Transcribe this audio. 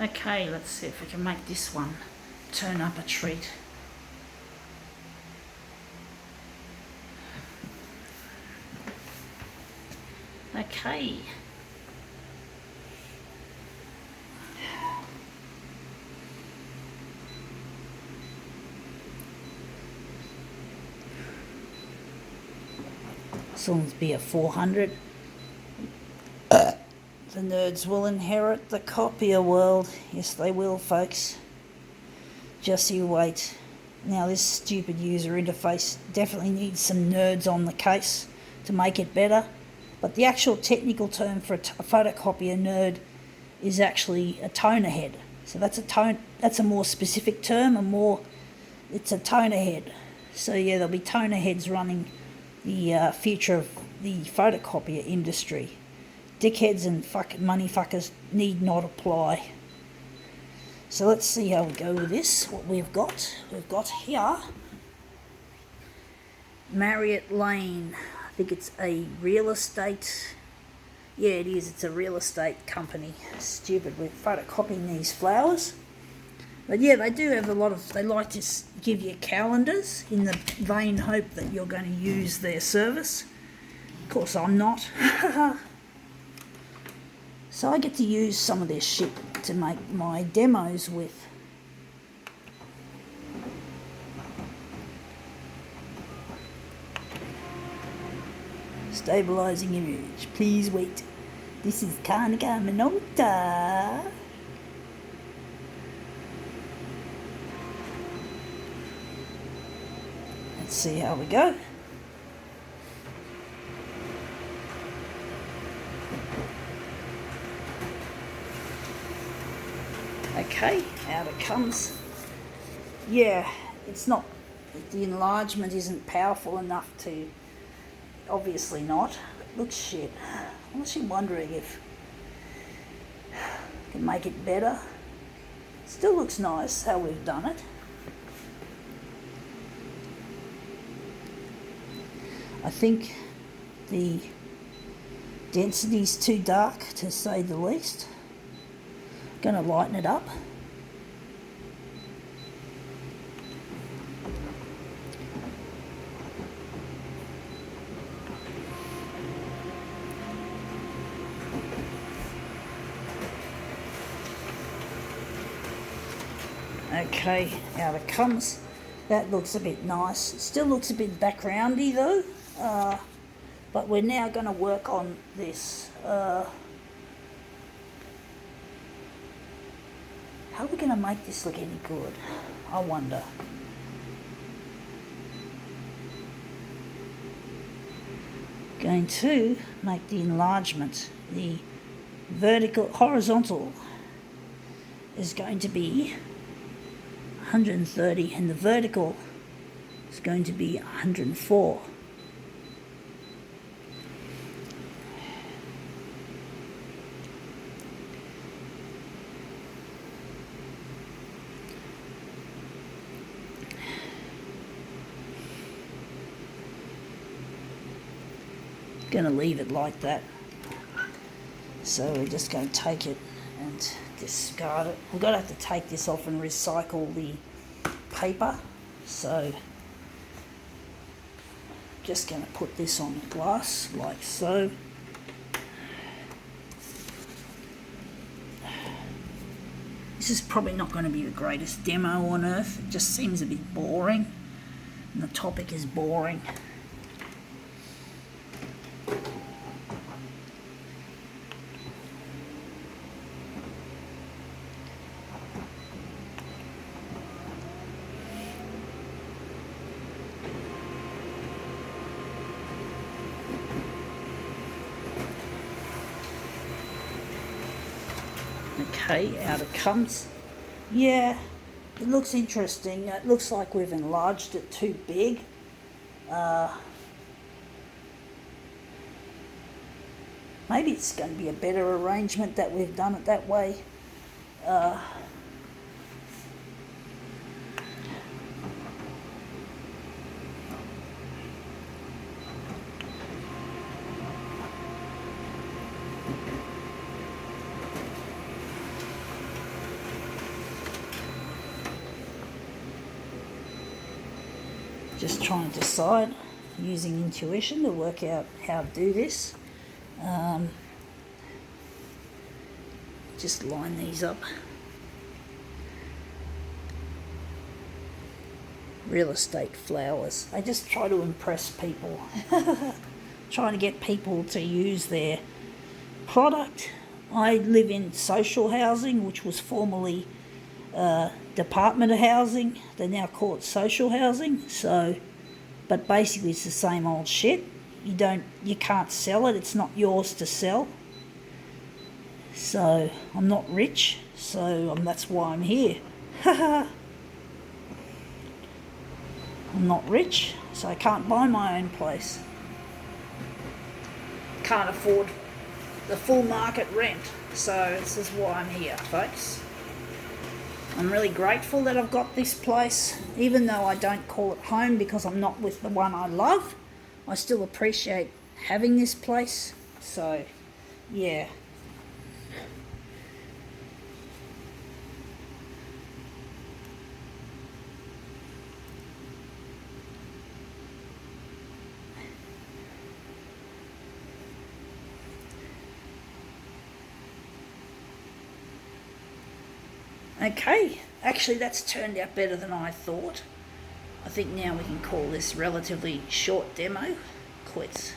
Okay, let's see if we can make this one turn up a treat. Okay. This will be a 400. The nerds will inherit the copier world. Yes, they will, folks. Just you wait. Now, this stupid user interface definitely needs some nerds on the case to make it better. But the actual technical term for a photocopier nerd is actually a toner head. So that's a more specific term, it's a toner head. So yeah, there'll be toner heads running the future of the photocopier industry. Dickheads and money fuckers need not apply. So let's see how we go with this. What we've got here Marriott Lane. I think it's a real estate. Yeah, it is. It's a real estate company. Stupid, we're photocopying these flowers. But yeah, they do have they like to give you calendars in the vain hope that you're going to use their service. Of course, I'm not. So I get to use some of their shit to make my demos with. Stabilizing image. Please wait. This is Konica Minolta. Let's see how we go. Okay, out it comes. Yeah, it's not, the enlargement isn't powerful enough to, obviously not. It looks shit. I'm actually wondering if I can make it better. Still looks nice how we've done it. I think the density's too dark, to say the least. Going to lighten it up. Okay, out it comes. That looks a bit nice. It still looks a bit backgroundy though. But we're now going to work on this. How are we going to make this look any good? I wonder. Going to make the enlargement. The horizontal is going to be 130 and the vertical is going to be 104. Going to leave it like that. So we're just going to take it and discard it. We're going to have to take this off and recycle the paper. So just going to put this on glass like so. This is probably not going to be the greatest demo on earth. It just seems a bit boring. And the topic is boring. Okay, out it comes. Yeah, it looks interesting. It looks like we've enlarged it too big. Maybe it's going to be a better arrangement that we've done it that way. Just trying to decide, using intuition to work out how to do this. Just line these up. Real estate flowers. I just try to impress people. Trying to get people to use their product. I live in social housing, which was formerly Department of Housing. They now call it social housing. So, but basically it's the same old shit. You can't sell it. It's not yours to sell. So I'm not rich. So that's why I'm here. I'm not rich, so I can't buy my own place. Can't afford the full market rent. So this is why I'm here, folks. I'm really grateful that I've got this place, even though I don't call it home because I'm not with the one I love. I still appreciate having this place. So, yeah. Okay, actually that's turned out better than I thought. I think now we can call this relatively short demo quits.